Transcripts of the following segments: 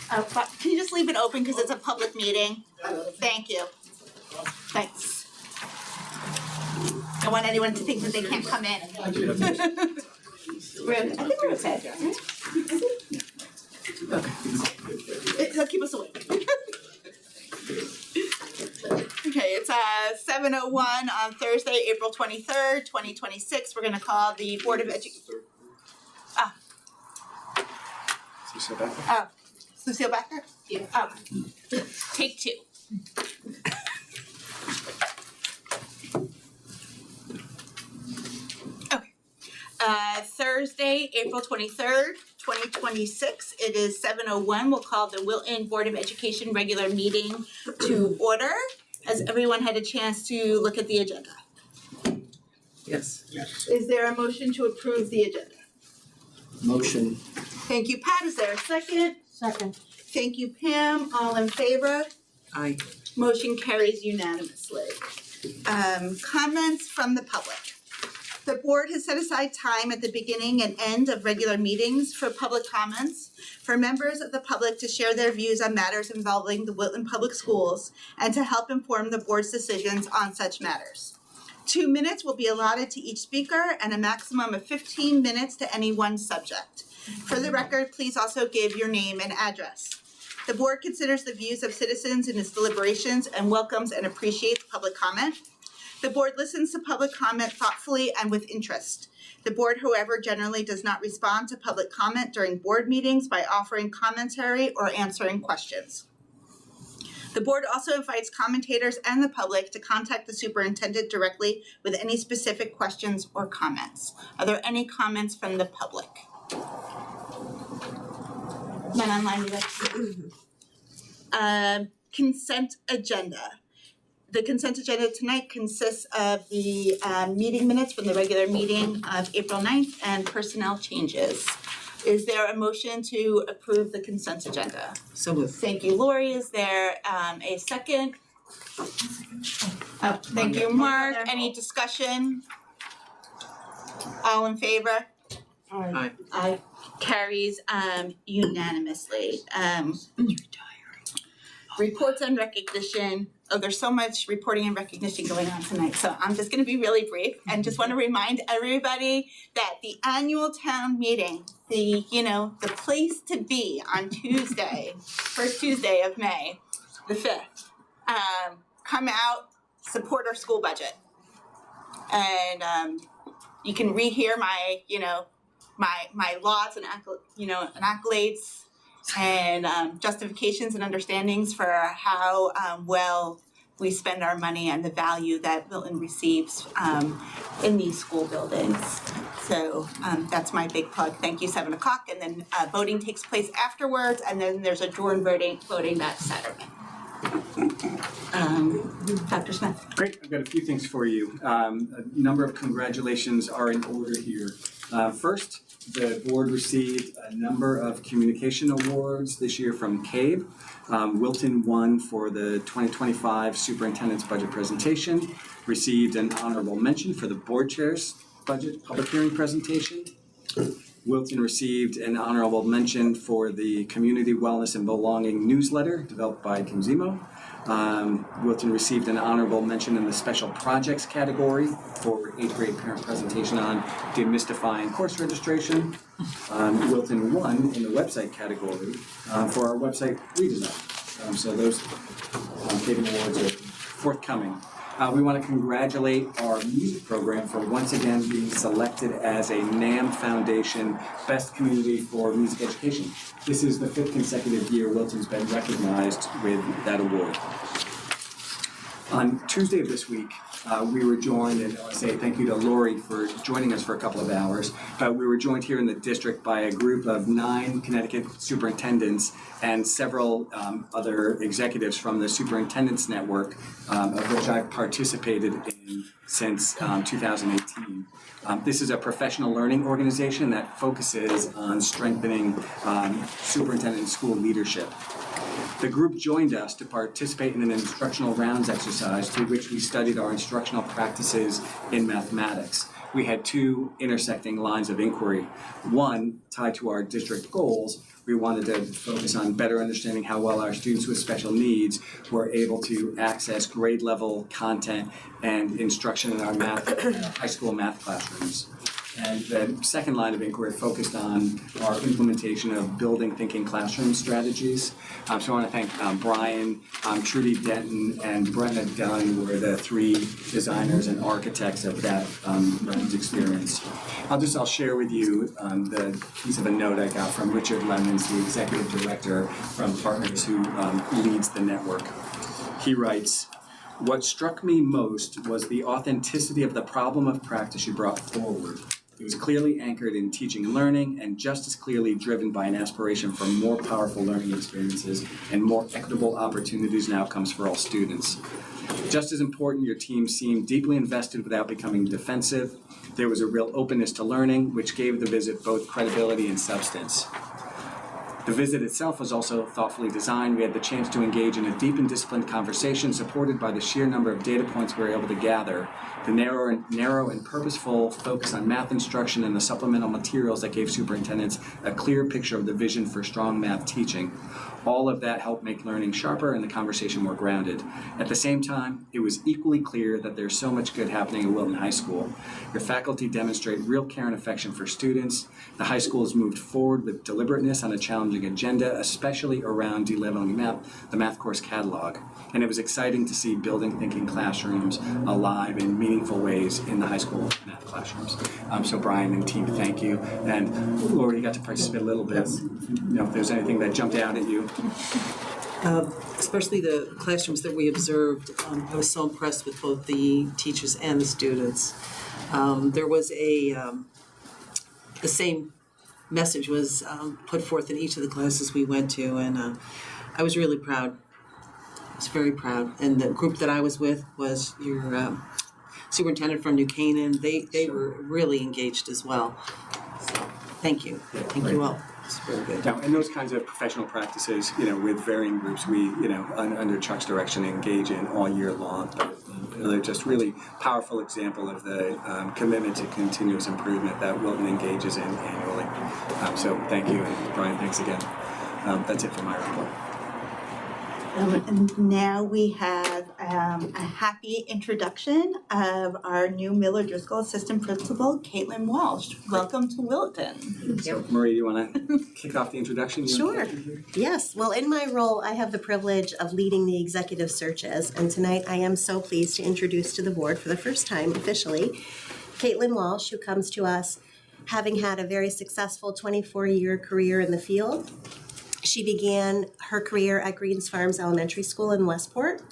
But can you just leave it open because it's a public meeting? Thank you. Thanks. I don't want anyone to think that they can't come in. I think we're outside, right? It'll keep us awake. Okay, it's 7:01 on Thursday, April 23rd, 2026. We're going to call the Board of Education. Lucille Becker? Oh, Lucille Becker? Yeah. Oh. Take two. Okay. Thursday, April 23rd, 2026. It is 7:01. We'll call the Wilton Board of Education regular meeting to order. Has everyone had a chance to look at the agenda? Yes. Is there a motion to approve the agenda? Motion. Thank you, Pat. Is there a second? Second. Thank you, Pam. All in favor? Aye. Motion carries unanimously. Comments from the public. The board has set aside time at the beginning and end of regular meetings for public comments for members of the public to share their views on matters involving the Wilton Public Schools and to help inform the board's decisions on such matters. 2 minutes will be allotted to each speaker and a maximum of 15 minutes to any one subject. For the record, please also give your name and address. The board considers the views of citizens in its deliberations and welcomes and appreciates public comment. The board listens to public comment thoughtfully and with interest. The board, however, generally does not respond to public comment during board meetings by offering commentary or answering questions. The board also invites commentators and the public to contact the superintendent directly with any specific questions or comments. Are there any comments from the public? None online either. Consent agenda. The consent agenda tonight consists of the meeting minutes from the regular meeting of April 9th and personnel changes. Is there a motion to approve the consent agenda? So moved. Thank you, Lori. Is there a second? Oh, thank you, Mark. Any discussion? All in favor? Aye. Aye. Carries unanimously. Reports and recognition. Oh, there's so much reporting and recognition going on tonight, so I'm just going to be really brief and just want to remind everybody that the annual town meeting, the place to be on Tuesday, first Tuesday of May, the 5th, come out, support our school budget, and you can rehear my my laws and accolades and justifications and understandings for how well we spend our money and the value that Wilton receives in these school buildings. So that's my big plug. Thank you, 7 o'clock. And then voting takes place afterwards, and then there's a adjourned voting that Saturday. Dr. Smith. Great, I've got a few things for you. A number of congratulations are in order here. First, the board received a number of communication awards this year from CABE. Wilton won for the 2025 Superintendent's Budget Presentation, received an honorable mention for the board chair's budget public hearing presentation. Wilton received an honorable mention for the Community Wellness and Belonging newsletter developed by Kim Zemo. Wilton received an honorable mention in the special projects category for 8th grade parent presentation on demystifying course registration. Wilton won in the website category for our website redesign. So those CABE awards are forthcoming. We want to congratulate our music program for once again being selected as a NAM Foundation Best Community for Music Education. This is the 5th consecutive year Wilton's been recognized with that award. On Tuesday of this week, we were joined, and I want to say thank you to Lori for joining us for a couple of hours. We were joined here in the district by a group of 9 Connecticut superintendents and several other executives from the Superintendents Network, of which I've participated in since 2018. This is a professional learning organization that focuses on strengthening superintendent and school leadership. The group joined us to participate in an instructional rounds exercise through which we studied our instructional practices in mathematics. we had two intersecting lines of inquiry. One, tied to our district goals, we wanted to focus on better understanding how well our students with special needs were able to access grade level content and instruction in our high school math classrooms. And the second line of inquiry focused on our implementation of building thinking classroom strategies. So I want to thank Brian, Trudy Denton, and Brenna Dunn were the three designers and architects of that learning experience. I'll share with you the piece of a note I got from Richard Lemons, the executive director from Partners who leads the network. He writes, "What struck me most was the authenticity of the problem of practice you brought forward. It was clearly anchored in teaching and learning, and just as clearly driven by an aspiration for more powerful learning experiences and more equitable opportunities and outcomes for all students. Just as important, your team seemed deeply invested without becoming defensive. There was a real openness to learning, which gave the visit both credibility and substance. The visit itself was also thoughtfully designed. We had the chance to engage in a deep and disciplined conversation supported by the sheer number of data points we were able to gather, the narrow and purposeful focus on math instruction and the supplemental materials that gave superintendents a clear picture of the vision for strong math teaching. All of that helped make learning sharper and the conversation more grounded. At the same time, it was equally clear that there's so much good happening at Wilton High School. Your faculty demonstrate real care and affection for students. The high school has moved forward with deliberateness on a challenging agenda, especially around de-leveling the math course catalog. And it was exciting to see building thinking classrooms alive in meaningful ways in the high school math classrooms." So Brian and team, thank you. And Laura, you got to participate a little bit. If there's anything that jumped out at you. Especially the classrooms that we observed, I was so impressed with both the teachers and the students. There was the same message was put forth in each of the classes we went to, and I was really proud. I was very proud. And the group that I was with was your superintendent from New Canaan. They were really engaged as well. So thank you. Thank you all. It's very good. Now, in those kinds of professional practices, with varying groups, we, under Chuck's direction, engage in all year long. But they're just really powerful example of the commitment to continuous improvement that Wilton engages in annually. So thank you, and Brian, thanks again. That's it for my report. And now we have a happy introduction of our new Miller Driscoll Assistant Principal, Caitlin Walsh. Welcome to Wilton. So, Marie, you want to kick off the introduction? Sure. Yes. Well, in my role, I have the privilege of leading the executive searches, and tonight I am so pleased to introduce to the board for the first time officially, Caitlin Walsh, who comes to us having had a very successful 24-year career in the field. She began her career at Greens Farms Elementary School in Westport,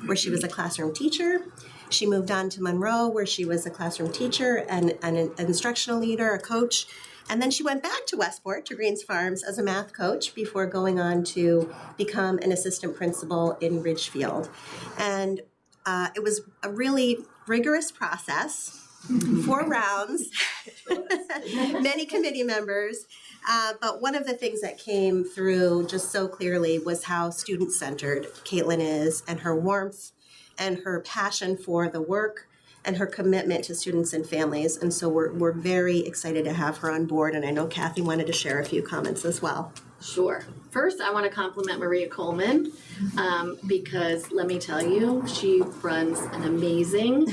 where she was a classroom teacher. She moved on to Monroe, where she was a classroom teacher and an instructional leader, a coach. And then she went back to Westport, to Greens Farms, as a math coach before going on to become an assistant principal in Ridgefield. And it was a really rigorous process, 4 rounds, many committee members. But one of the things that came through just so clearly was how student-centered Caitlin is, and her warmth and her passion for the work and her commitment to students and families. And so we're very excited to have her on board. And I know Kathy wanted to share a few comments as well. Sure. First, I want to compliment Maria Coleman because let me tell you, she runs an amazing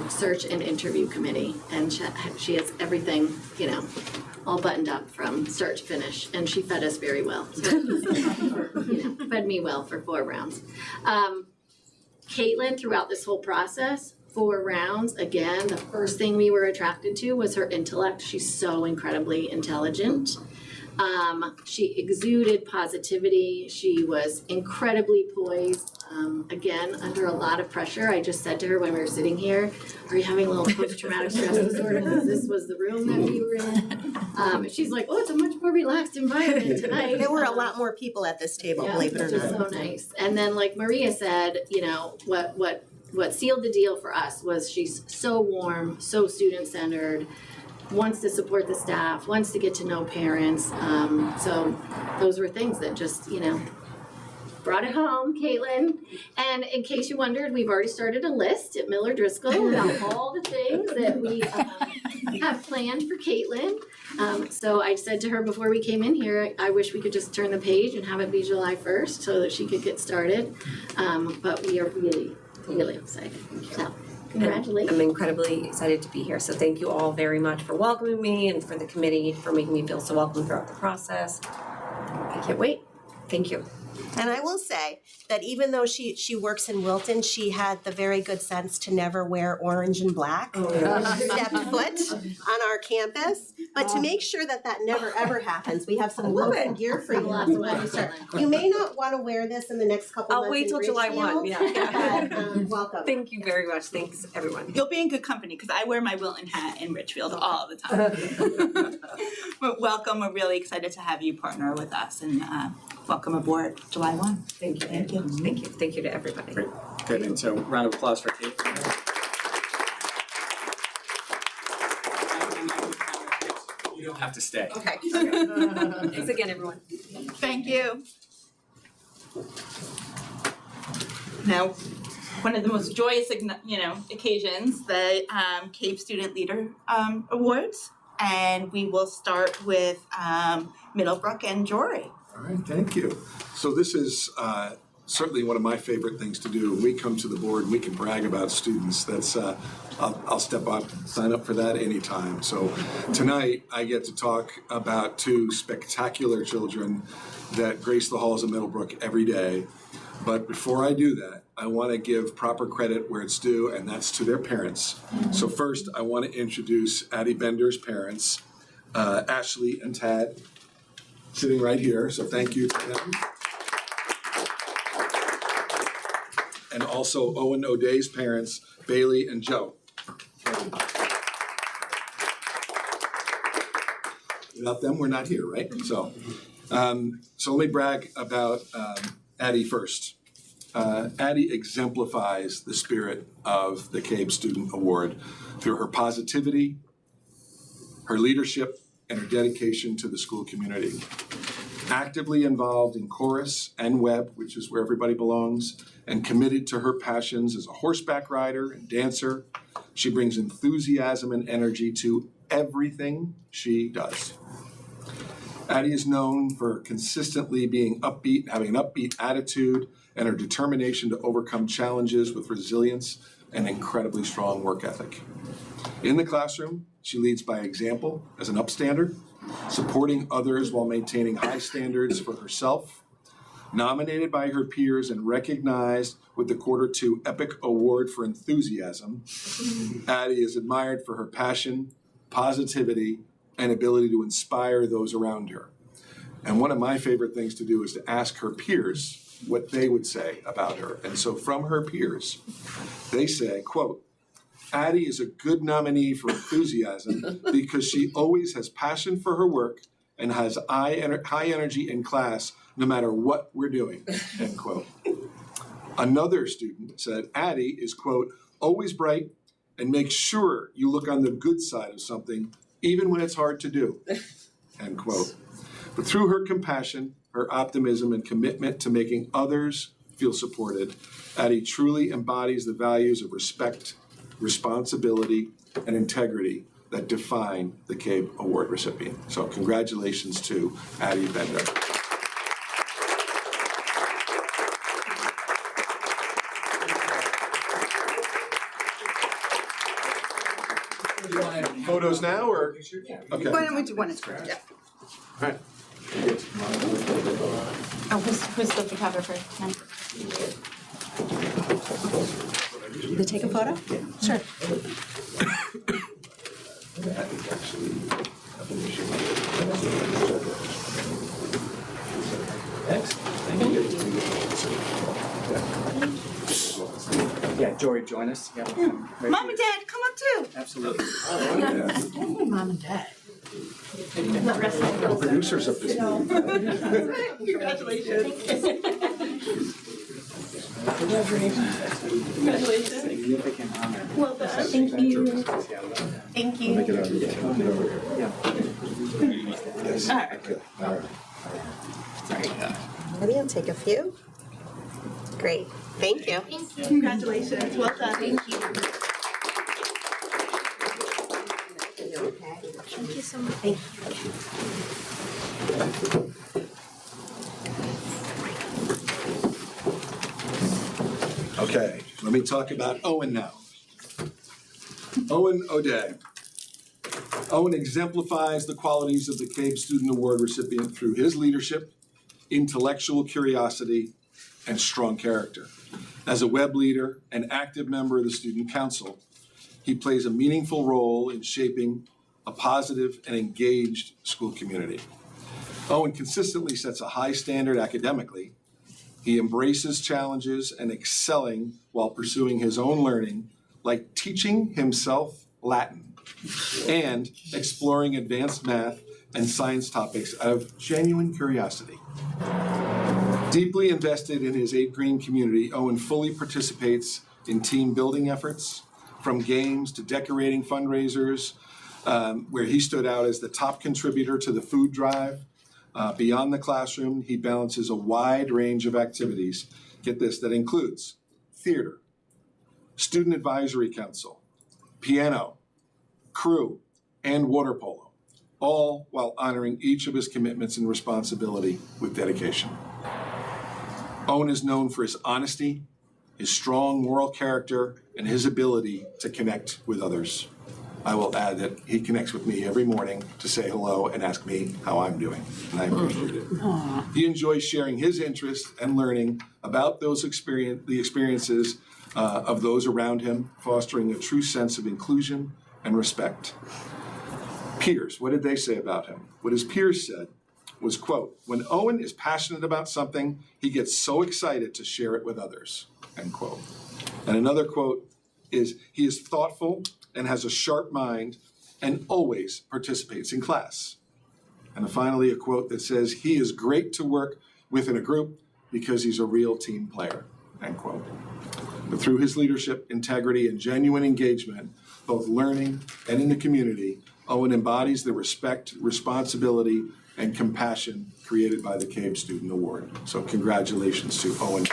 search and interview committee, and she has everything, all buttoned up from start to finish, and she fed us very well. So, fed me well for 4 rounds. Caitlin, throughout this whole process, 4 rounds, again, the first thing we were attracted to was her intellect. She's so incredibly intelligent. She exuded positivity. She was incredibly poised. Again, under a lot of pressure. I just said to her when we were sitting here, "Are you having a little post-traumatic stress disorder?" Because this was the room that we were in. She's like, "Oh, it's a much more relaxed environment tonight." There were a lot more people at this table, believe it or not. Which is so nice. And then, like Maria said, what sealed the deal for us was she's so warm, so student-centered, wants to support the staff, wants to get to know parents. So those were things that just, brought it home, Caitlin. And in case you wondered, we've already started a list at Miller Driscoll about all the things that we have planned for Caitlin. So I said to her before we came in here, I wish we could just turn the page and have it be July 1st so that she could get started. But we are really, really excited. So congratulations. I'm incredibly excited to be here. So thank you all very much for welcoming me and for the committee for making me feel so welcome throughout the process. I can't wait. Thank you. And I will say that even though she works in Wilton, she had the very good sense to never wear orange and black stepped foot on our campus. But to make sure that that never ever happens, we have some Wilton gear for you. When you start. You may not want to wear this in the next couple months. I'll wait till July 1. Yeah. But, welcome. Thank you very much. Thanks, everyone. You'll be in good company because I wear my Wilton hat in Richfield all the time. But welcome, we're really excited to have you partner with us and welcome aboard July 1. Thank you. Thank you. Thank you. Thank you to everybody. Great. Good, and so round of applause for Kate. You don't have to stay. Okay. Thanks again, everyone. Thank you. Now, one of the most joyous, occasions, the CAPE Student Leader Awards, and we will start with Middlebrook and Jory. All right, thank you. So this is certainly one of my favorite things to do. When we come to the board and we can brag about students, that's I'll step up, sign up for that anytime. So tonight I get to talk about two spectacular children that grace the halls of Middlebrook every day. But before I do that, I want to give proper credit where it's due, and that's to their parents. So first, I want to introduce Addie Bender's parents, Ashley and Tad, sitting right here. So thank you to them. And also Owen O'Day's parents, Bailey and Joe. Without them, we're not here, right? So let me brag about Addie first. Addie exemplifies the spirit of the CABE Student Award through her positivity, her leadership, and her dedication to the school community. Actively involved in chorus and web, which is where everybody belongs, and committed to her passions as a horseback rider and dancer, she brings enthusiasm and energy to everything she does. Addie is known for consistently being upbeat, having an upbeat attitude, and her determination to overcome challenges with resilience and incredibly strong work ethic. In the classroom, she leads by example as an upstander, supporting others while maintaining high standards for herself. Nominated by her peers and recognized with the Q2 Epic Award for Enthusiasm, Addie is admired for her passion, positivity, and ability to inspire those around her. And one of my favorite things to do is to ask her peers what they would say about her. And so from her peers, they say, quote, Addie is a good nominee for enthusiasm because she always has passion for her work and has high energy in class no matter what we're doing, end quote. Another student said, Addie is, quote, always bright and makes sure you look on the good side of something even when it's hard to do, end quote. But through her compassion, her optimism, and commitment to making others feel supported, Addie truly embodies the values of respect, responsibility, and integrity that define the CABE Award recipient. So congratulations to Addie Bender. Do you want photos now or? Okay. Why don't we do one at a time? Yeah. All right. Oh, who's the photographer tonight? To take a photo? Sure. Yeah, Jory, join us. Yeah. Right Mom and Dad, come up too. Absolutely. Mom and Dad. The producers of this meeting. Congratulations. Congratulations. Significant honor. Well done. Thank you. Thank you. Yes. All right. All right. Maybe I'll take a few. Great, thank you. Congratulations, well done. Thank you. Thank you so much. Thank you. Okay, let me talk about Owen now. Owen O'Day. Owen exemplifies the qualities of the CABE Student Award recipient through his leadership, intellectual curiosity, and strong character. As a web leader and active member of the Student Council, he plays a meaningful role in shaping a positive and engaged school community. Owen consistently sets a high standard academically. He embraces challenges and excelling while pursuing his own learning, like teaching himself Latin and exploring advanced math and science topics out of genuine curiosity. Deeply invested in his 8 Green community, Owen fully participates in team building efforts, from games to decorating fundraisers, where he stood out as the top contributor to the food drive. Beyond the classroom, he balances a wide range of activities, get this, that includes theater, student advisory council, piano, crew, and water polo, all while honoring each of his commitments and responsibility with dedication. Owen is known for his honesty, his strong moral character, and his ability to connect with others. I will add that he connects with me every morning to say hello and ask me how I'm doing, and I appreciate it. He enjoys sharing his interests and learning about the experiences of those around him, fostering a true sense of inclusion and respect. Peers, what did they say about him? What his peers said was, quote, "When Owen is passionate about something, he gets so excited to share it with others," end quote. And another quote is, "He is thoughtful and has a sharp mind and always participates in class." And finally, a quote that says, "He is great to work with in a group because he's a real team player," end quote. But through his leadership, integrity, and genuine engagement, both learning and in the community, Owen embodies the respect, responsibility, and compassion created by the CABE Student Award. So congratulations to Owen.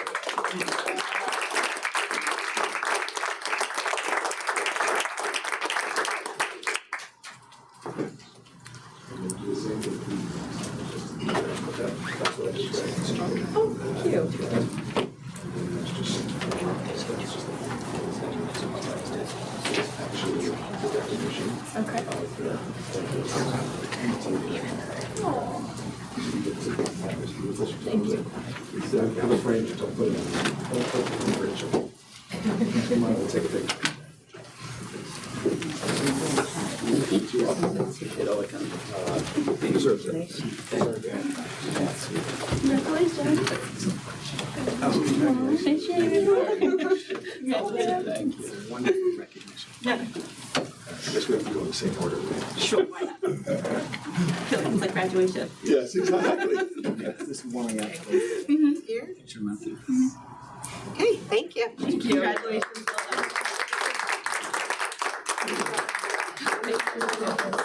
Thank you. Have a frame, don't put it in. Don't put it in the fridge. Come on, we'll take a picture. He deserves it. Congratulations. Wonderful recognition. I guess we have to go in the same order. Sure, why not? Feels like graduation. Yes, exactly. This morning, Here? picture method. Okay, thank you. Thank you. Congratulations, well done.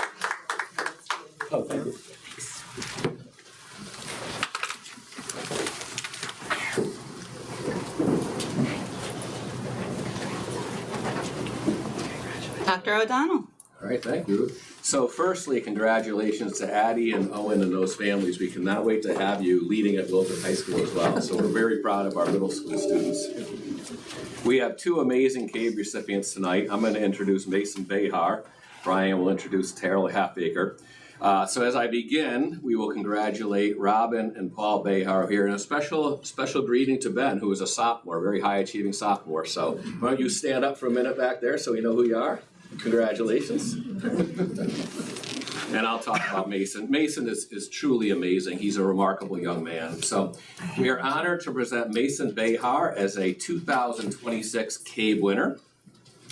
Oh, thank you. Dr. O'Donnell. All right, thank you. So firstly, congratulations to Addie and Owen and those families. We cannot wait to have you leading at Wilton High School as well. So we're very proud of our middle school students. We have 2 amazing CABE recipients tonight. I'm going to introduce Mason Behar. Brian will introduce Terrell Halfacre. So as I begin, we will congratulate Robin and Paul Behar here, and a special greeting to Ben, who is a sophomore, very high-achieving sophomore. So why don't you stand up for a minute back there so we know who you are? Congratulations. And I'll talk about Mason. Mason is truly amazing. He's a remarkable young man. So we are honored to present Mason Behar as a 2026 CABE winner.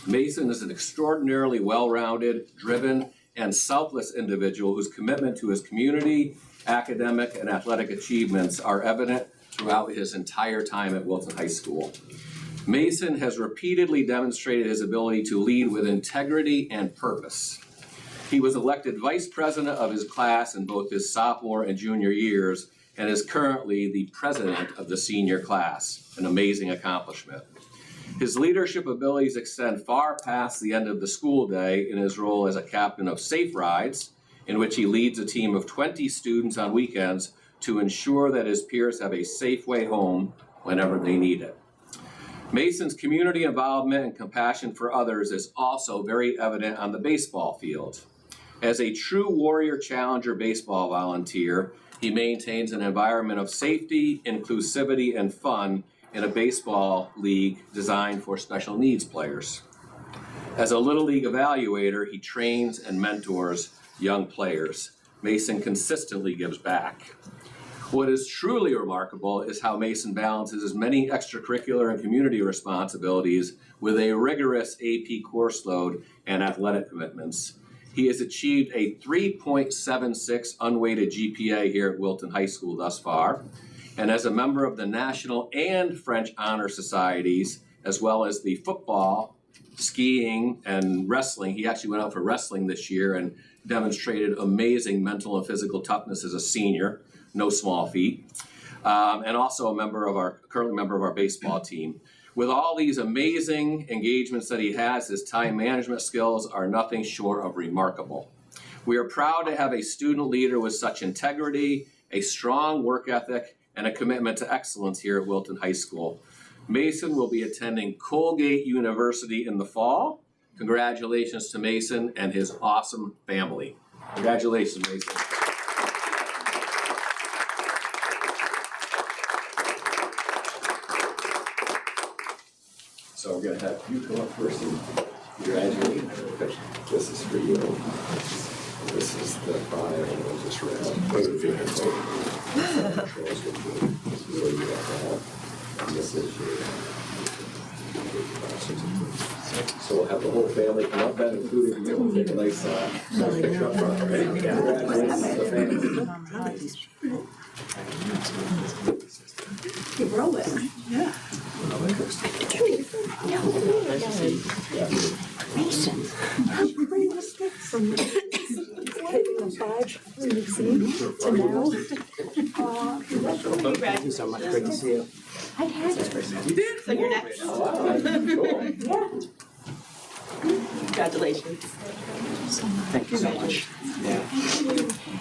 Mason is an extraordinarily well-rounded, driven, and selfless individual whose commitment to his community, academic, and athletic achievements are evident throughout his entire time at Wilton High School. Mason has repeatedly demonstrated his ability to lead with integrity and purpose. He was elected vice president of his class in both his sophomore and junior years and is currently the president of the senior class, an amazing accomplishment. His leadership abilities extend far past the end of the school day in his role as a captain of Safe Rides, in which he leads a team of 20 students on weekends to ensure that his peers have a safe way home whenever they need it. Mason's community involvement and compassion for others is also very evident on the baseball field. As a true Warrior Challenger baseball volunteer, he maintains an environment of safety, inclusivity, and fun in a baseball league designed for special needs players. As a Little League evaluator, he trains and mentors young players. Mason consistently gives back. What is truly remarkable is how Mason balances his many extracurricular and community responsibilities with a rigorous AP course load and athletic commitments. He has achieved a 3.76 unweighted GPA here at Wilton High School thus far. And as a member of the National and French Honor Societies, as well as the football, skiing, and wrestling, he actually went out for wrestling this year and demonstrated amazing mental and physical toughness as a senior, no small feat, and also currently a member of our baseball team. With all these amazing engagements that he has, his time management skills are nothing short of remarkable. We are proud to have a student leader with such integrity, a strong work ethic, and a commitment to excellence here at Wilton High School. Mason will be attending Colgate University in the fall. Congratulations to Mason and his awesome family. Congratulations, Mason. So we're gonna have you come up first and congratulate. This is for you. This is the bio I just read. So you have that. And this is your. So we'll have the whole family come up, and including you, we'll take a nice picture up front. Ready? Congratulations to the family. You roll it. Yeah. Mason, how great was that from taking a 5 to now? Thank you so much. Great to see you. I had it. You did? So you're next. Cool. Yeah. Congratulations. Thank you so much. Yeah.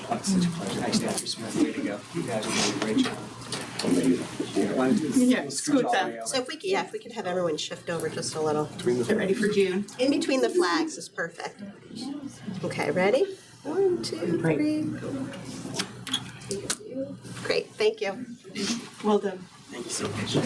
Oh, it's such a pleasure. Thanks, Dr. Smith. Way to go. You guys are doing a great job. Yeah, scoot that. So if we could have everyone shift over just a little. Get ready for June. In between the flags is perfect. Okay, ready? 1, 2, 3. Great, thank you. Well done. Thank you so much.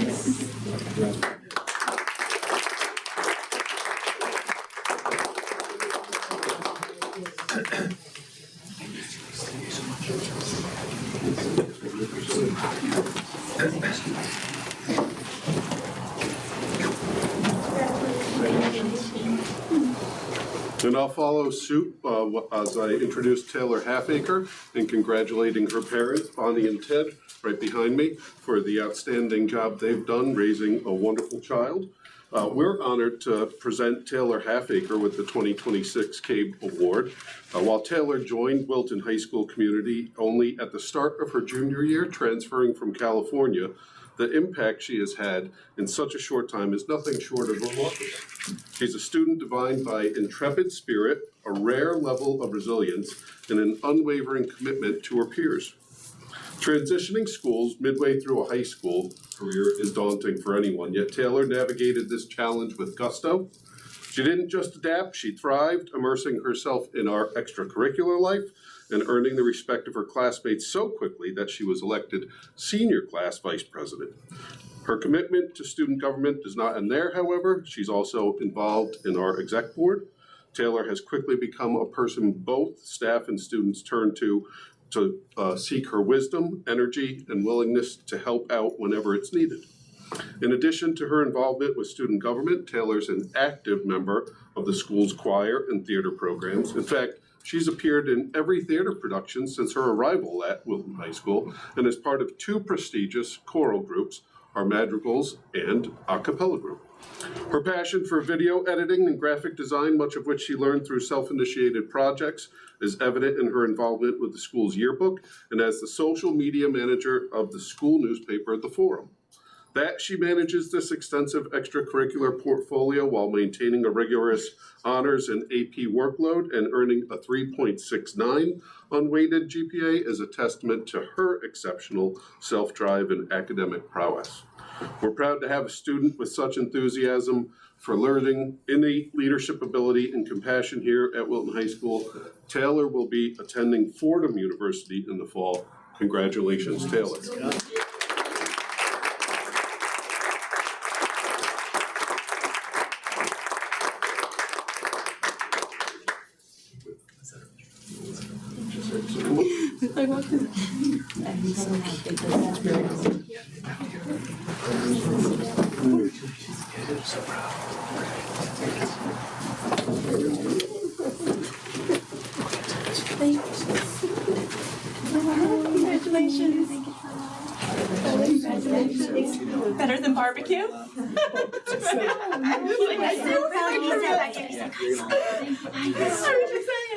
And I'll follow suit as I introduce Taylor Halfacre and congratulating her parents, Bonnie and Ted, right behind me, for the outstanding job they've done raising a wonderful child. We're honored to present Taylor Halfacre with the 2026 CABE Award. While Taylor joined Wilton High School community only at the start of her junior year, transferring from California, the impact she has had in such a short time is nothing short of remarkable. She's a student defined by intrepid spirit, a rare level of resilience, and an unwavering commitment to her peers. Transitioning schools midway through a high school career is daunting for anyone, yet Taylor navigated this challenge with gusto. She didn't just adapt, she thrived, immersing herself in our extracurricular life and earning the respect of her classmates so quickly that she was elected senior class vice president. Her commitment to student government does not end there, however. She's also involved in our exec board. Taylor has quickly become a person both staff and students turn to seek her wisdom, energy, and willingness to help out whenever it's needed. In addition to her involvement with student government, Taylor's an active member of the school's choir and theater programs. In fact, she's appeared in every theater production since her arrival at Wilton High School and is part of 2 prestigious choral groups, our madrigals, and a cappella group. Her passion for video editing and graphic design, much of which she learned through self-initiated projects, is evident in her involvement with the school's yearbook and as the social media manager of the school newspaper, The Forum. That she manages this extensive extracurricular portfolio while maintaining a rigorous honors and AP workload and earning a 3.69 unweighted GPA is a testament to her exceptional self-drive and academic prowess. We're proud to have a student with such enthusiasm for learning, innate leadership ability, and compassion here at Wilton High School. Taylor will be attending Fordham University in the fall. Congratulations, Taylor. Congratulations. Better than barbecue? I'm so proud you said that.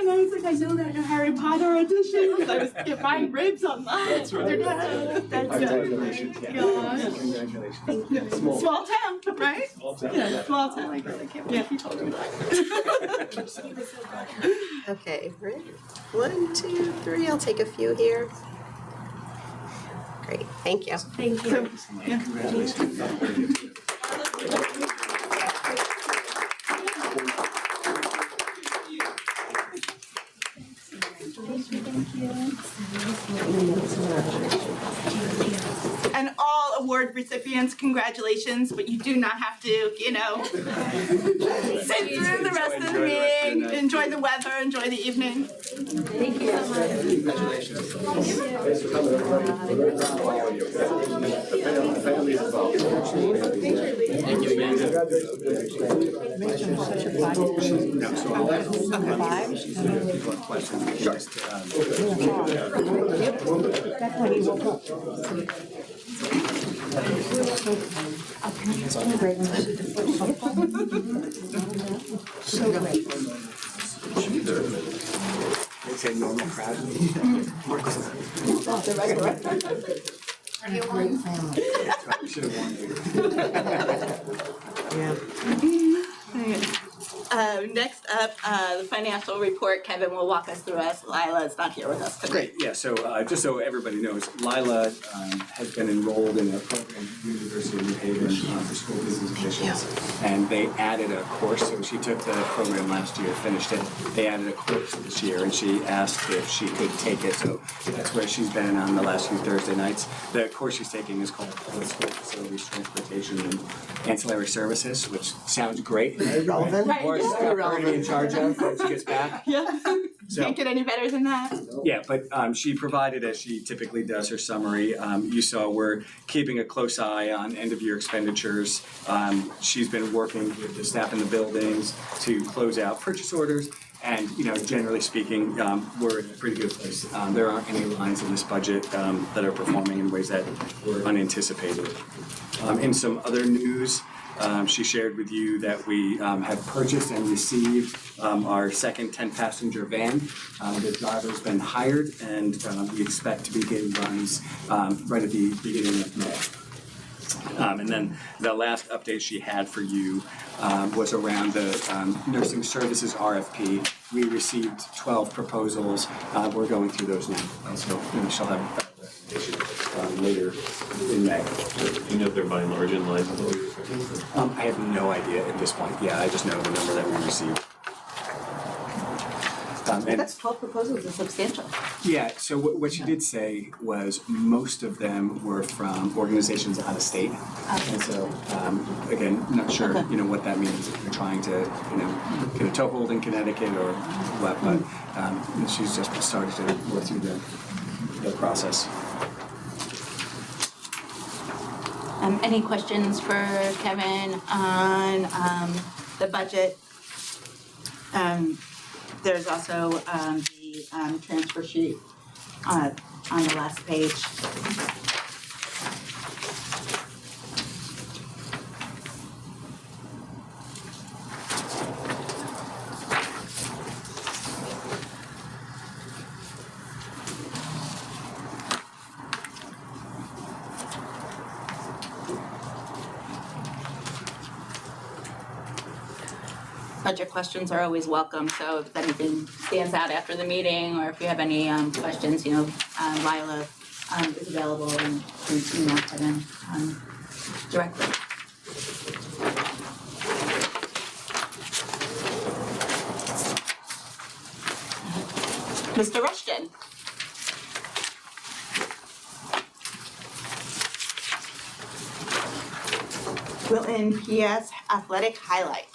I was like, I know that Harry Potter audition because I was buying ribs online. That's right. Congratulations. Congratulations. Small town, right? Yeah, small town. I can't believe you told me that. Okay, ready? 1, 2, 3. I'll take a few here. Great, thank you. Thank you. Congratulations. And all award recipients, congratulations, but you do not have to, sit through the rest of the meeting, enjoy the weather, enjoy the evening. Thank you so much. Congratulations. Thanks for coming, everybody. We're proud of all of you. The families involved. Thank you, man. No, so I'll ask people have questions. That's when he woke up. So great. They say normal crowd. Are you one? We should have won. Next up, the financial report. Kevin will walk us through us. Lila is not here with us today. Great, yeah, so just so everybody knows, Lila has been enrolled in a program at the University of New Haven for school business officials. And they added a course, so she took the program last year, finished it. They added a course this year and she asked if she could take it, so that's where she's been on the last few Thursday nights. The course she's taking is called Public School Facilities, Transportation, and Ancillary Services, which sounds great. Very relevant. More stuff for her to be in charge of when she gets back. Yeah. So, Can't get any better than that. yeah, but she provided, as she typically does, her summary. You saw we're keeping a close eye on end-of-year expenditures. She's been working with the staff in the buildings to close out purchase orders. And, generally speaking, we're in a pretty good place. There aren't any lines in this budget that are performing in ways that were unanticipated. In some other news, she shared with you that we have purchased and received our second 10-passenger van. The driver's been hired, and we expect to begin runs right at the beginning of May. And then the last update she had for you was around the nursing services RFP. We received 12 proposals. We're going through those now, so she'll have later in May. Do you know if they're by and large in line with what we were expecting? I have no idea at this point. Yeah, I just know the number that we received. And That's 12 proposals is substantial. yeah, so what she did say was most of them were from organizations out of state. And so, again, not sure, what that means if you're trying to, get a toehold in Connecticut or what, but she's just started to work through the process. Any questions for Kevin on the budget? There's also the transfer sheet on the last page. Budget questions are always welcome, so if anything stands out after the meeting, or if you have any questions, Lila is available and can email them directly. Mr. Rushton. Wilton PS Athletic Highlights.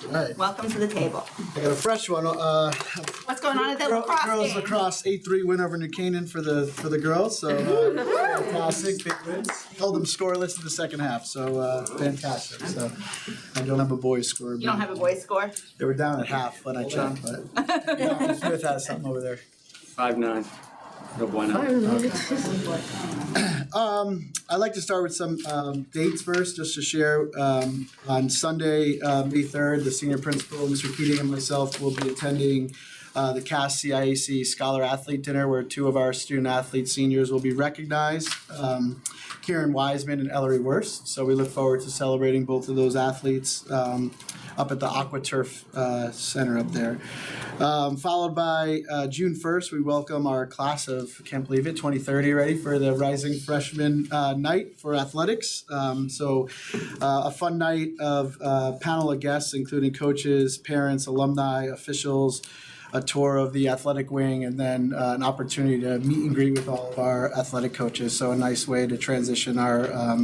All right, Welcome to the table. I got a fresh one. What's going on at the lacrosse Girls game? lacrosse 8-3 win over New Canaan for the girls. So fantastic, big wins. Held them scoreless in the second half. So fantastic. So I don't have a boys score. You don't have a boys score? They were down at half when I checked, but Dr. Smith has something over there. 5-9. No bueno. I'd like to start with some dates first, just to share. On Sunday, May 3rd, the senior principal, Mr. Keating, and myself will be attending the CAS CIAC Scholar Athlete Dinner, where two of our student athlete seniors will be recognized, Kieran Wiseman and Ellery Wurst. So we look forward to celebrating both of those athletes up at the AquaTurf Center up there. Followed by June 1st, we welcome our class of, can't believe it, 2030 ready for the Rising Freshman Night for athletics. A fun night of panel of guests, including coaches, parents, alumni, officials, a tour of the athletic wing, and then an opportunity to meet and greet with all of our athletic coaches. So a nice way to transition our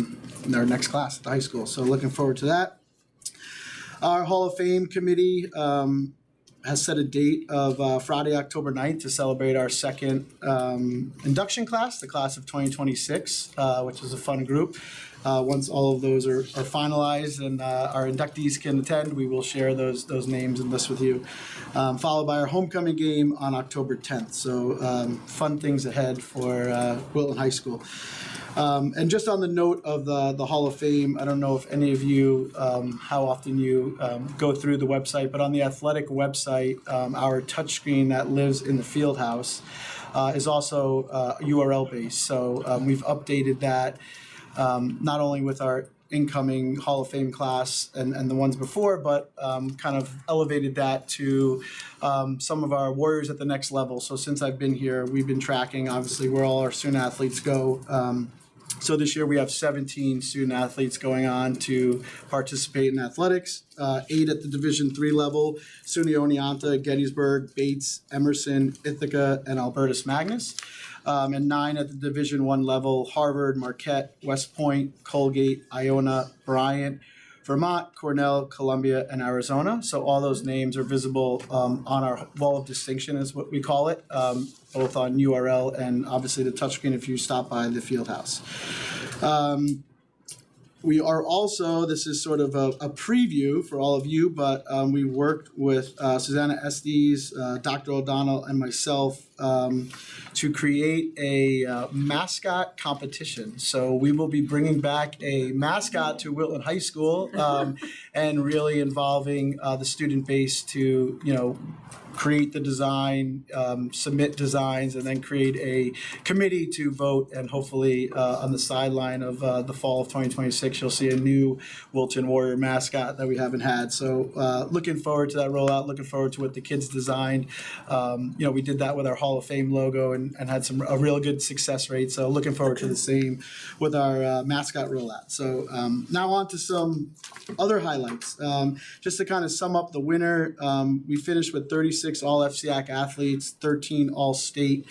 next class at the high school. So looking forward to that. Our Hall of Fame committee has set a date of Friday, October 9th to celebrate our second induction class, the class of 2026, which is a fun group. Once all of those are finalized and our inductees can attend, we will share those names and lists with you. Followed by our homecoming game on October 10th. So fun things ahead for Wilton High School. And just on the note of the Hall of Fame, I don't know if any of you, how often you go through the website, but on the athletic website, our touchscreen that lives in the field house is also URL based. So we've updated that not only with our incoming Hall of Fame class and the ones before, but kind of elevated that to some of our warriors at the next level. So since I've been here, we've been tracking, obviously, where all our student athletes go. So this year we have 17 student athletes going on to participate in athletics, 8 at the Division III level, SUNY Oneonta, Gettysburg, Bates, Emerson, Ithaca, and Albertus Magnus, and 9 at the Division I level, Harvard, Marquette, West Point, Colgate, Iona, Bryant, Vermont, Cornell, Columbia, and Arizona. So all those names are visible on our wall of distinction, is what we call it, both on URL and obviously the touchscreen if you stop by the field house. We are also, this is sort of a preview for all of you, but we worked with Susanna Estes, Dr. O'Donnell, and myself to create a mascot competition. So we will be bringing back a mascot to Wilton High School and really involving the student base to, create the design, submit designs, and then create a committee to vote. And hopefully on the sideline of the fall of 2026, you'll see a new Wilton Warrior mascot that we haven't had. So looking forward to that rollout, looking forward to what the kids designed. We did that with our Hall of Fame logo and had a real good success rate. So looking forward to the same with our mascot rollout. So now on to some other highlights. Just to kind of sum up the winter, we finished with 36 all FCIAC athletes, 13 all-state.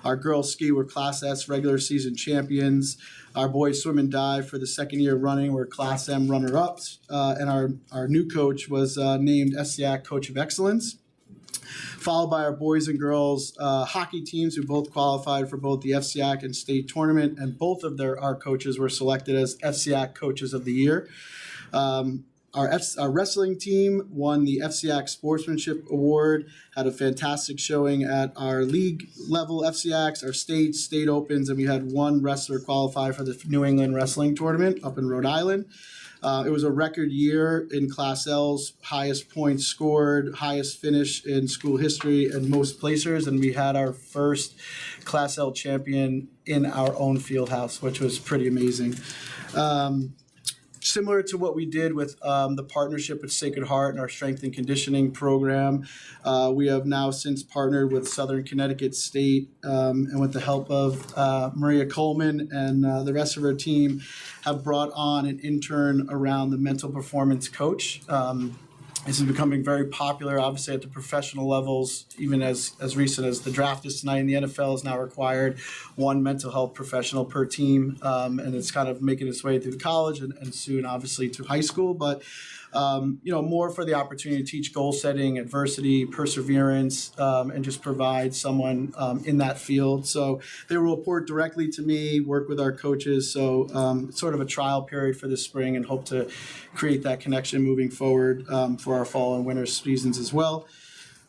Our girls ski were Class S regular season champions. Our boys swim and dive for the second year running were Class M runner-ups. And our new coach was named FCIAC Coach of Excellence. Followed by our boys and girls hockey teams who both qualified for both the FCIAC and state tournament, and both of our coaches were selected as FCIAC Coaches of the Year. Our wrestling team won the FCIAC Sportsmanship Award, had a fantastic showing at our league level FCIACs, our state opens, and we had one wrestler qualify for the New England Wrestling Tournament up in Rhode Island. It was a record year in Class L's, highest points scored, highest finish in school history, and most placers, and we had our first Class L champion in our own field house, which was pretty amazing. similar to what we did with the partnership with Sacred Heart and our strength and conditioning program, we have now since partnered with Southern Connecticut State, and with the help of Maria Coleman and the rest of her team, have brought on an intern around the mental performance coach. This is becoming very popular, obviously, at the professional levels, even as recent as the draft is tonight, and the NFL is now required one mental health professional per team, and it's kind of making its way through college and soon, obviously, to high school. But more for the opportunity to teach goal setting, adversity, perseverance, and just provide someone in that field. So they will report directly to me, work with our coaches. So sort of a trial period for this spring, and hope to create that connection moving forward for our fall and winter seasons as well.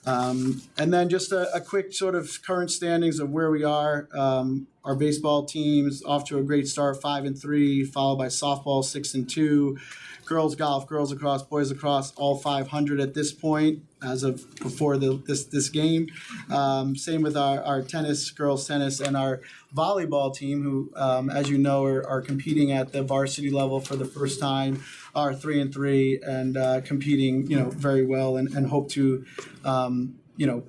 And then just a quick sort of current standings of where we are. Our baseball team's off to a great start, 5-3, followed by softball 6-2. Girls golf, girls lacrosse, boys lacrosse, all 500 at this point as of before this game. Same with our tennis, girls tennis, and our volleyball team, who, as you know, are competing at the varsity level for the first time, are 3-3 and competing, very well, and hope to,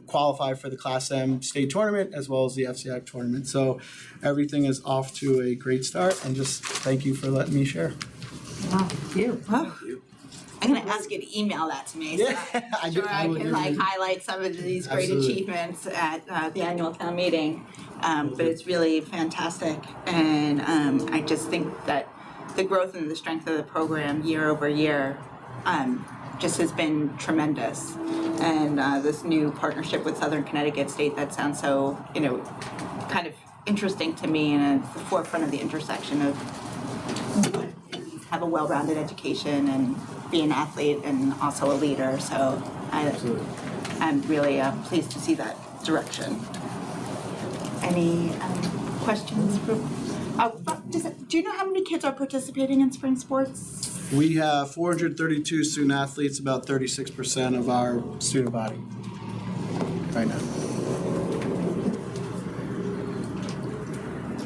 qualify for the Class M state tournament as well as the FCIAC tournament. So everything is off to a great start, and just thank you for letting me share. Wow, thank you. I'm gonna ask you to email that to me, so I'm sure I can highlight some of these great achievements at the annual town meeting. But it's really fantastic, and I just think that the growth and the strength of the program year over year just has been tremendous. And this new partnership with Southern Connecticut State, that sounds so, kind of interesting to me, and it's the forefront of the intersection of have a well-rounded education and be an athlete and also a leader. So I'm really pleased to see that direction. Any questions? Do you know how many kids are participating in spring sports? We have 432 student athletes, about 36% of our student body right now.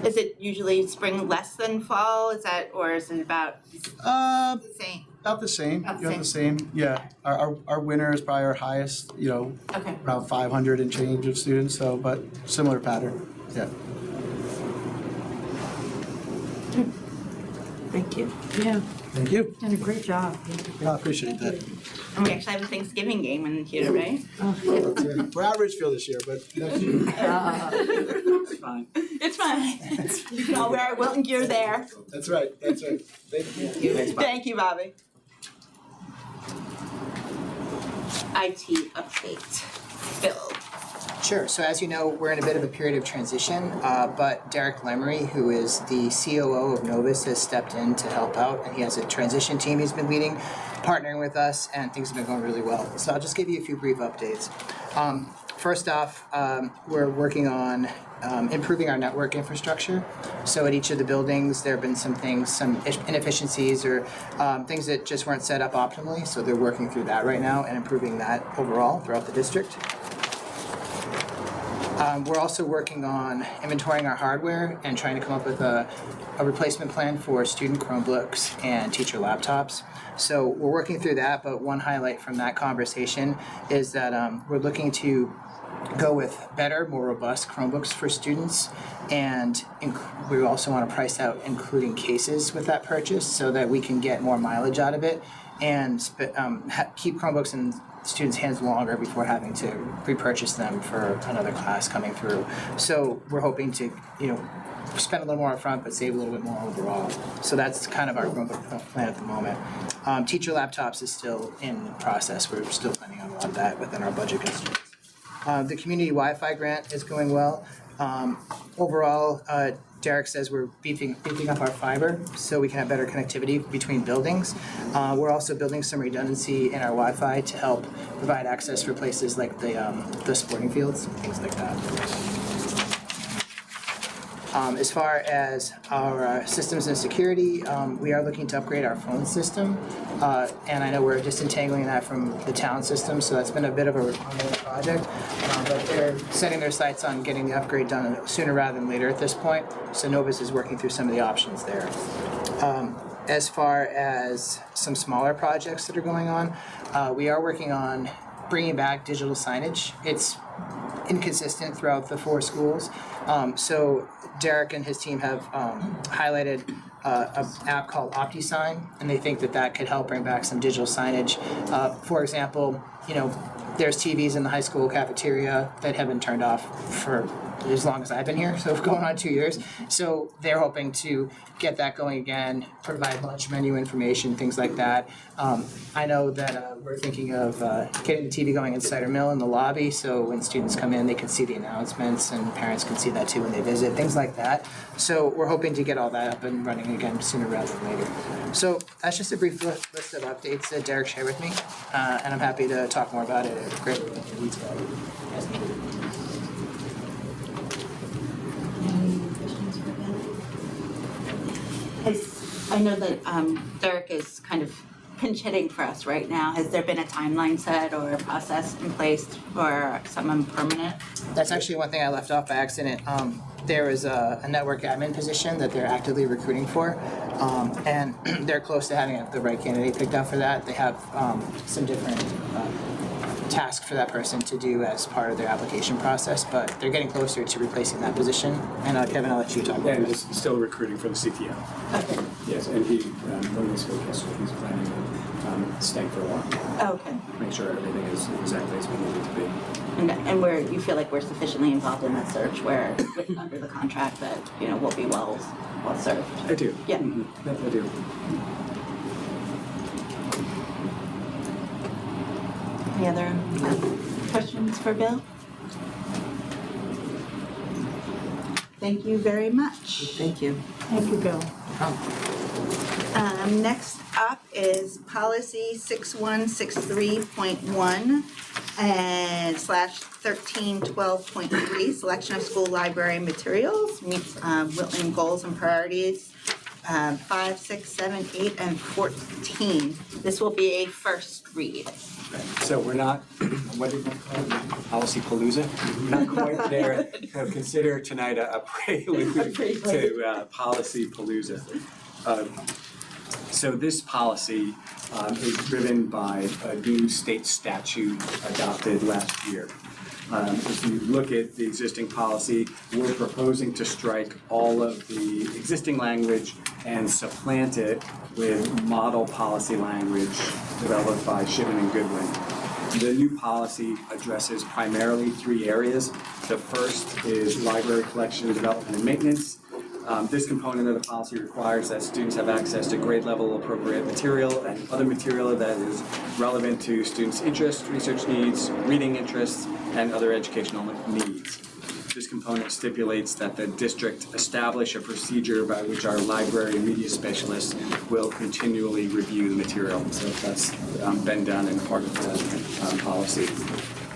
Is it usually spring less than fall? Or is it about the same? About the same. About the same. Yeah. Our winter is probably our highest. Okay. Around 500 and change of students. So, but similar pattern. Yeah. Thank you. Yeah. Thank you. Done a great job. I appreciate that. And we actually have a Thanksgiving game in here, right? We're at Ridgefield this year, but next year. It's fine. It's fine. You can all wear our Wilton gear there. That's right. Thank you. Thank you, Bobby. IT update. Bill. Sure. So as you know, we're in a bit of a period of transition, but Derek Lemery, who is the COO of Novus, has stepped in to help out, and he has a transition team he's been leading, partnering with us, and things have been going really well. So I'll just give you a few brief updates. First off, we're working on improving our network infrastructure. So at each of the buildings, there have been some inefficiencies or things that just weren't set up optimally. So they're working through that right now and improving that overall throughout the district. We're also working on inventorying our hardware and trying to come up with a replacement plan for student Chromebooks and teacher laptops. So we're working through that, but one highlight from that conversation is that we're looking to go with better, more robust Chromebooks for students, and we also want to price out including cases with that purchase so that we can get more mileage out of it and keep Chromebooks in students' hands longer before having to repurchase them for another class coming through. So we're hoping to, spend a little more upfront but save a little bit more overall. So that's kind of our Chromebook plan at the moment. Teacher laptops is still in process. We're still planning on a lot of that within our budget constraints. The community Wi-Fi grant is going well. Overall, Derek says we're beefing up our fiber so we can have better connectivity between buildings. We're also building some redundancy in our Wi-Fi to help provide access for places like the sporting fields, things like that. As far as our systems and security, we are looking to upgrade our phone system, and I know we're disentangling that from the town system, so that's been a bit of a ongoing project, but they're setting their sights on getting the upgrade done sooner rather than later at this point, so Novus is working through some of the options there. as far as some smaller projects that are going on, we are working on bringing back digital signage. It's inconsistent throughout the 4 schools. So Derek and his team have highlighted an app called OptiSign, and they think that that could help bring back some digital signage. For example, there's TVs in the high school cafeteria that have been turned off for as long as I've been here, so going on 2 years. So they're hoping to get that going again, provide lunch menu information, things like that. I know that we're thinking of getting the TV going in Cider Mill in the lobby, so when students come in, they can see the announcements, and parents can see that too when they visit, things like that. So we're hoping to get all that up and running again sooner rather than later. So that's just a brief list of updates that Derek shared with me, and I'm happy to talk more about it at great detail. I know that Derek is kind of pinch hitting for us right now. Has there been a timeline set or a process in place for someone permanent? That's actually one thing I left off by accident. There is a network admin position that they're actively recruiting for, and they're close to having the right candidate picked out for that. They have some different tasks for that person to do as part of their application process, but they're getting closer to replacing that position. And Kevin, I'll let you talk about And that. is still recruiting for the CTO. Okay. Yes, and he, when this goes, he's planning on staying for a while. Okay. Make sure everything is exactly as we need it to be. And where you feel like we're sufficiently involved in that search where under the contract that, we'll be well served. I do. Yeah. Mm-hmm. I do. Any other questions for Bill? Thank you very much. Thank you. Thank you, Bill. Next up is policy 6163.1 and /1312.3, selection of school library materials, meets Wilton goals and priorities 5, 6, 7, 8, and 14. This will be a first read. So we're not, what did we call it? Policy Palooza? We're not quite there. So consider tonight a prelude to Policy Palooza. So this policy is driven by a new state statute adopted last year. If you look at the existing policy, we're proposing to strike all of the existing language and supplant it with model policy language developed by Shipman and Goodwin. The new policy addresses primarily 3 areas. The first is library collection, development, and maintenance. This component of the policy requires that students have access to grade level appropriate material and other material that is relevant to students' interests, research needs, reading interests, and other educational needs. This component stipulates that the district establish a procedure by which our library and media specialists will continually review the material. So that's been done and part of the policy.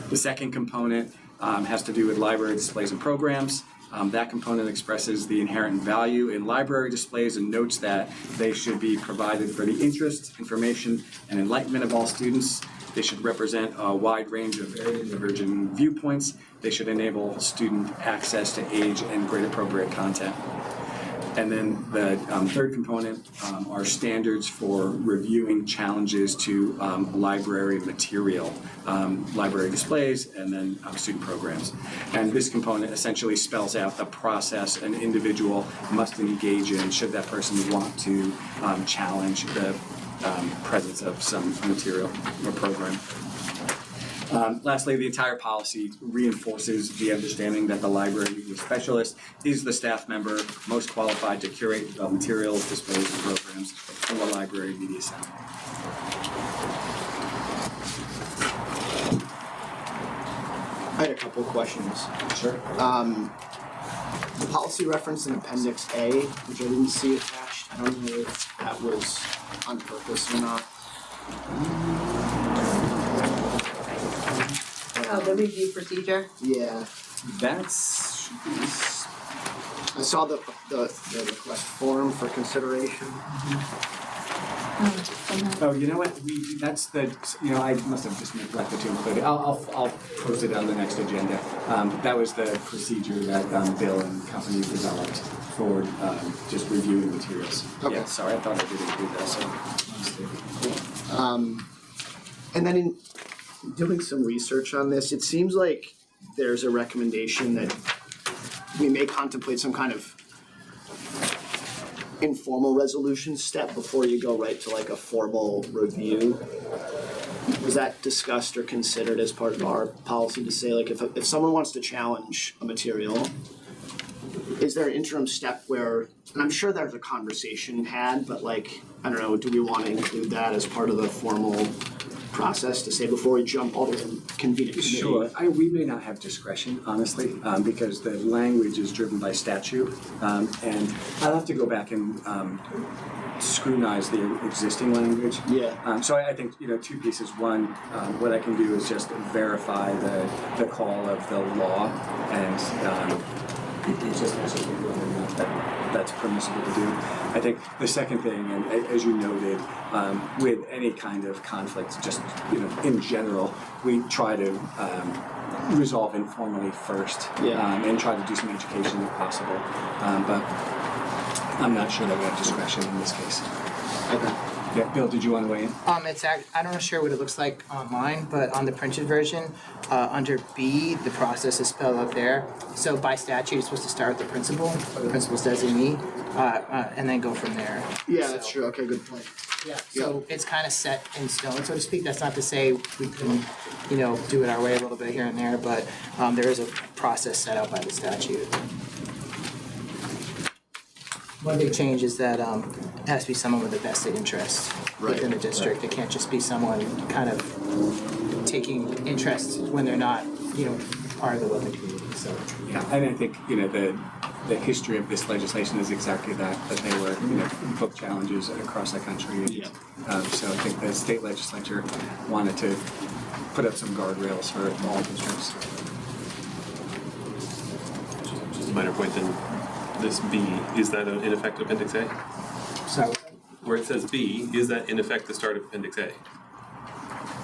The second component has to do with library displays and programs. That component expresses the inherent value in library displays and notes that they should be provided for the interest, information, and enlightenment of all students. They should represent a wide range of very divergent viewpoints. They should enable student access to age and grade appropriate content. And then the third component are standards for reviewing challenges to library material, library displays, and then student programs. And this component essentially spells out the process an individual must engage in should that person want to challenge the presence of some material or program. Lastly, the entire policy reinforces the understanding that the library media specialist is the staff member most qualified to curate materials, displays, and programs in the library media center. I had a couple questions. Sure. The policy reference in Appendix A, which I didn't see attached, I don't know if that was on purpose or not. Oh, the review procedure? Yeah. That's. I saw the request form for consideration. somehow? Oh, you know what, that's I must have just neglected to include it, I'll post it on the next agenda. That was the procedure that Bill and company developed for just reviewing materials. Okay. Yeah, sorry, I thought I did include that, so. And then in doing some research on this, it seems like there's a recommendation that we may contemplate some kind of informal resolution step before you go right to like a formal review. Was that discussed or considered as part of our policy to say, like, if someone wants to challenge a material, is there an interim step where, and I'm sure there's a conversation had, but like, I don't know, do we want to include that as part of the formal process to say before we jump all the way and convene a committee? Sure, we may not have discretion, honestly, because the language is driven by statute. And I'll have to go back and scrutinize the existing language. Yeah. So I think, two pieces. One, what I can do is just verify the call of the law and just asking whether or not that's permissible to do. I think the second thing, and as you noted, with any kind of conflict, just in general, we try to resolve informally first, and try to do some education if possible. But I'm not sure that we have discretion in this case. Okay. Yeah, Bill, did you want to weigh in? I'm not sure what it looks like online, but on the printed version, under B, the process is spelled out there. So by statute, it's supposed to start with the principal or the principal's designee, and then go from there. Yeah, that's true. Okay, good point. Yeah. So it's kind of set in stone, so to speak. That's not to say we can, do it our way a little bit here and there, but there is a process set out by the statute. One big change is that it has to be someone with a vested interest within the district. It can't just be someone kind of taking interest when they're not, part of the local community. So yeah, and I think the history of this legislation is exactly that they were book challenges across the country. And, so I think the state legislature wanted to put up some guardrails for all districts. Just a minor point then. This B, is that in effect Appendix A? So where it says B, is that in effect the start of Appendix A?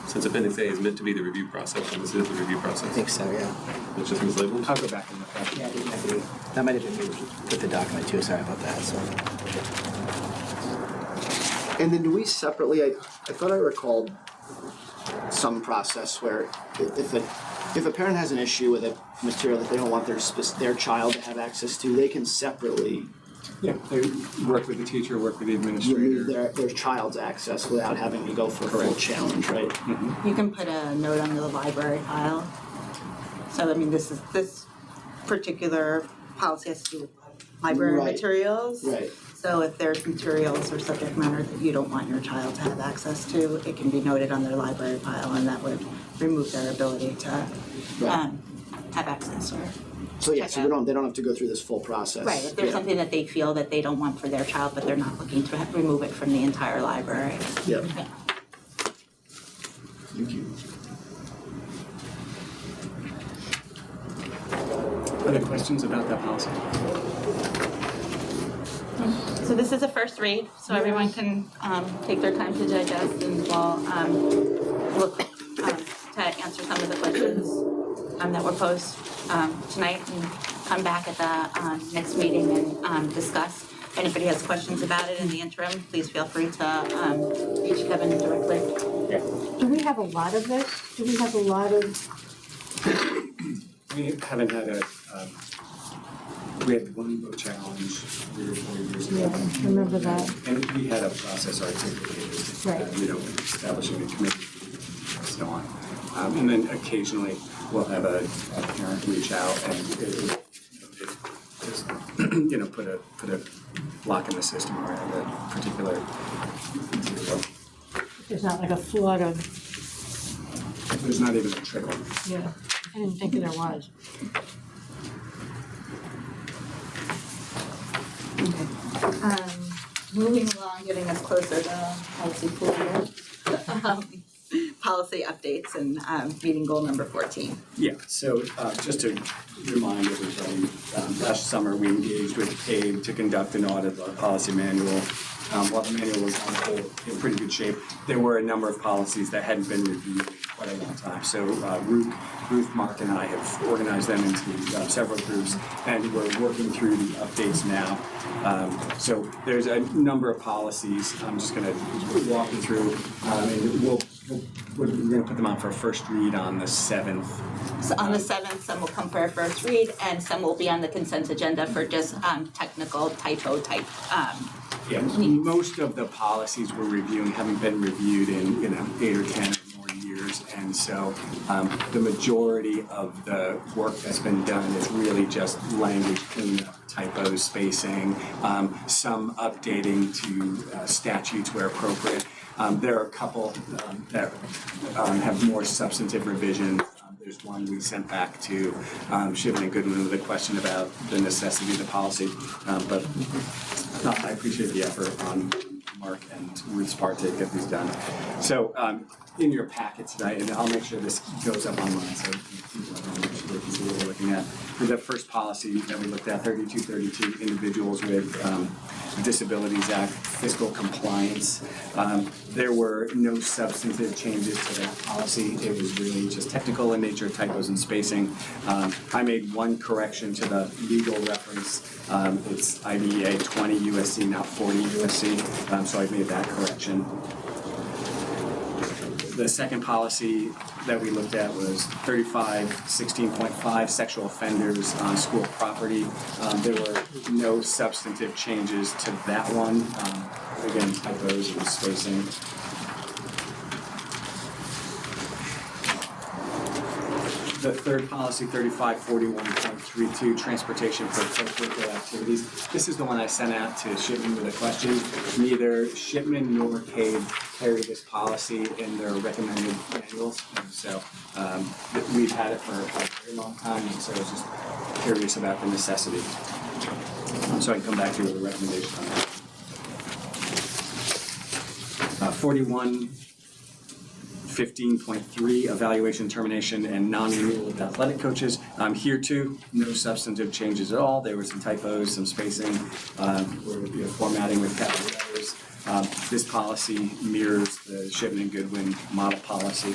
Since Appendix A is meant to be the review process, and this is the review process. I think so, yeah. It's just mislabeled? I'll go back and look at it. Yeah, it didn't have to be. That might have been me with the document too. Sorry about that. So. And then do we separately, I thought I recalled some process where if a parent has an issue with a material that they don't want their child to have access to, they can separately they work with the teacher, work with the administrator. remove their child's access without having to go for a full challenge, right? You can put a note on the library file. So this particular policy has to do with library materials. Right. So if there's materials or subject matter that you don't want your child to have access to, it can be noted on their library file, and that would remove their ability to have access or. So yeah, so they don't have to go through this full process. Right, if there's something that they feel that they don't want for their child, but they're not looking to remove it from the entire library. Yep. Yeah. Thank you. Other questions about that policy? So this is a first read, so everyone can take their time to digest, and we'll look to answer some of the questions that were posed tonight, and come back at the next meeting and discuss. If anybody has questions about it in the interim, please feel free to reach Kevin directly. Yeah. Do we have a lot of this? Do we have a lot of? We haven't had we had one book challenge 3 or 4 years ago. Yeah, I remember that. And we had a process articulated, establishing a committee and so on. And then occasionally we'll have a parent reach out and it just, put a lock in the system around a particular material. There's not like a flood of. There's not even a trickle. Yeah, I didn't think there was. Moving along, getting us closer to policy pool here. Policy updates and meeting goal number 14. Yeah, so just to remind everybody, last summer we engaged with CABE to conduct an audit of our policy manual. while the manual was on the whole in pretty good shape, there were a number of policies that hadn't been reviewed in quite a long time. So Ruth, Mark, and I have organized them into several groups, and we're working through the updates now. So there's a number of policies. I'm just going to walk you through, and we're going to put them on for a first read on the 7th. So on the 7th, some will come for a first read, and some will be on the consent agenda for just technical typo type. Yeah, most of the policies we're reviewing haven't been reviewed in 8 or 10 or more years, and so the majority of the work that's been done is really just language cleanup, typos, spacing, some updating to statutes where appropriate. There are a couple that have more substantive revisions. There's one we sent back to Shipman and Goodwin with a question about the necessity of the policy, but I appreciate the effort on Mark and Ruth's part to get these done. So in your packet tonight, and I'll make sure this goes up online so people can see what we're looking at. For the first policy that we looked at, 3232, Individuals with Disabilities Act, fiscal compliance. There were no substantive changes to that policy. It was really just technical in nature, typos and spacing. I made one correction to the legal reference. It's IDEA 20 USC, not 40 USC, so I made that correction. The second policy that we looked at was 3516.5, sexual offenders on school property. There were no substantive changes to that one. Again, typos and spacing. The third policy, 3541.32, transportation for co-curricular activities. This is the one I sent out to Shipman with a question. Neither Shipman nor CABE carry this policy in their recommended manuals. And so we've had it for a very long time, and so I was just curious about the necessity. So I can come back to you with a recommendation on that. 4115.3, evaluation, termination, and non-renewal of athletic coaches. Here too, no substantive changes at all. There were some typos, some spacing, formatting with capital letters. This policy mirrors the Shipman and Goodwin model policy.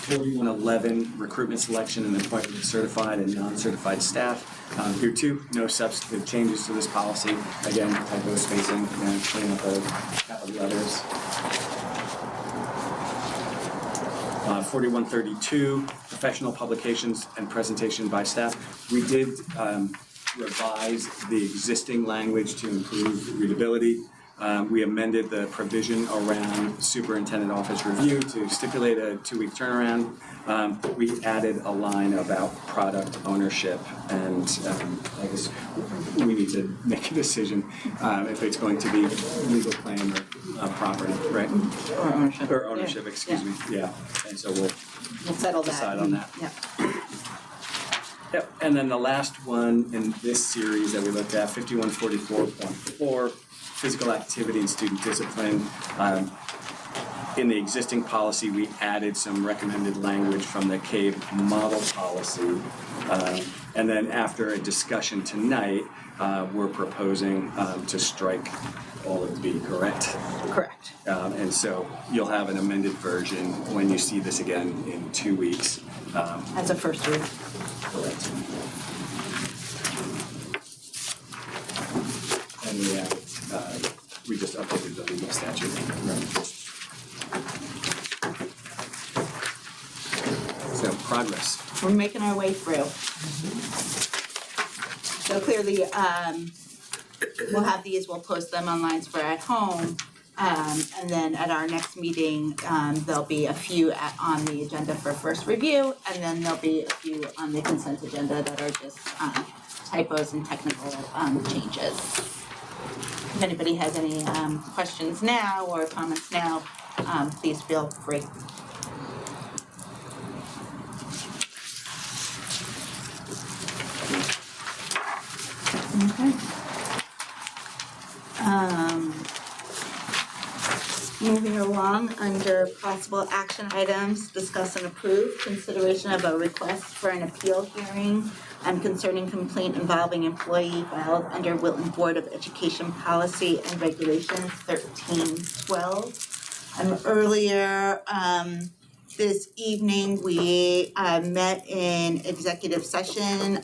4111, recruitment, selection, and appointment of certified and non-certified staff. Here too, no substantive changes to this policy. Again, typo, spacing, and cleaning up of capital letters. 4132, professional publications and presentation by staff. We did revise the existing language to improve readability. We amended the provision around superintendent office review to stipulate a 2-week turnaround. We added a line about product ownership, and I guess we need to make a decision if it's going to be legal claim or property, right? Or ownership. Or ownership, excuse me, yeah. And so we'll settle that. Decide on that. Yeah. Yep, and then the last one in this series that we looked at, 5144.4, physical activity and student discipline. In the existing policy, we added some recommended language from the CABE model policy. And then after a discussion tonight, we're proposing to strike all of B, correct? Correct. And so you'll have an amended version when you see this again in 2 weeks. As a first read. Correct. And we just updated the legal statute. Right. So progress. We're making our way through. So clearly, we'll have these, we'll post them online for at home. And then at our next meeting, there'll be a few on the agenda for first review, and then there'll be a few on the consent agenda that are just typos and technical changes. If anybody has any questions now or comments now, please feel free. Okay. Moving along under possible action items, discuss and approve consideration of a request for an appeal hearing concerning complaint involving employee filed under Wilton Board of Education Policy and Regulations 1312. Earlier this evening, we met in executive session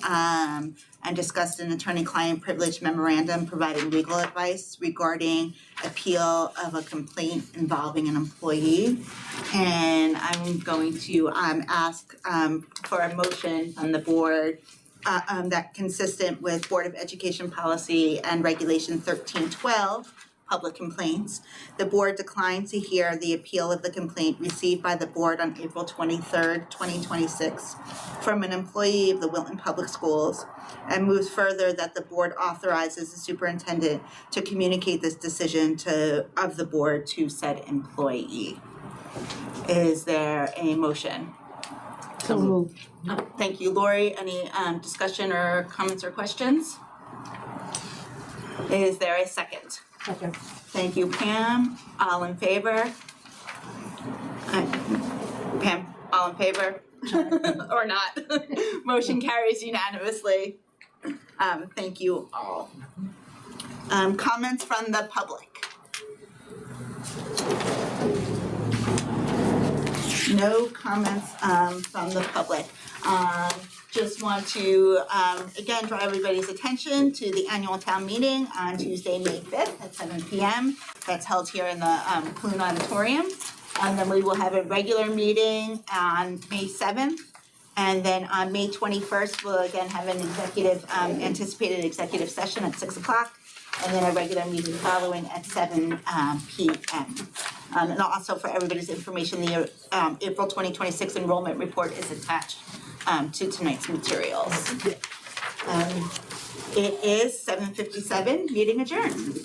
and discussed an attorney-client privilege memorandum providing legal advice regarding appeal of a complaint involving an employee. And I'm going to ask for a motion from the board that consistent with Board of Education Policy and Regulation 1312, public complaints. The board declined to hear the appeal of the complaint received by the board on April 23rd, 2026 from an employee of the Wilton Public Schools, and moves further that the board authorizes the superintendent to communicate this decision of the board to said employee. Is there a motion? So moved. Thank you, Lori. Any discussion or comments or questions? Is there a second? Second. Thank you, Pam. All in favor? Pam, all in favor? Or not? Motion carries unanimously. Thank you all. Comments from the public? No comments from the public. Just want to again draw everybody's attention to the annual town meeting on Tuesday, May 5th at 7 p.m. That's held here in the Clune Auditorium. And then we will have a regular meeting on May 7th. And then on May 21st, we'll again have an anticipated executive session at 6 o'clock. And then a regular meeting following at 7 p.m. And also for everybody's information, the April 2026 enrollment report is attached to tonight's materials. It is 7:57, meeting adjourned.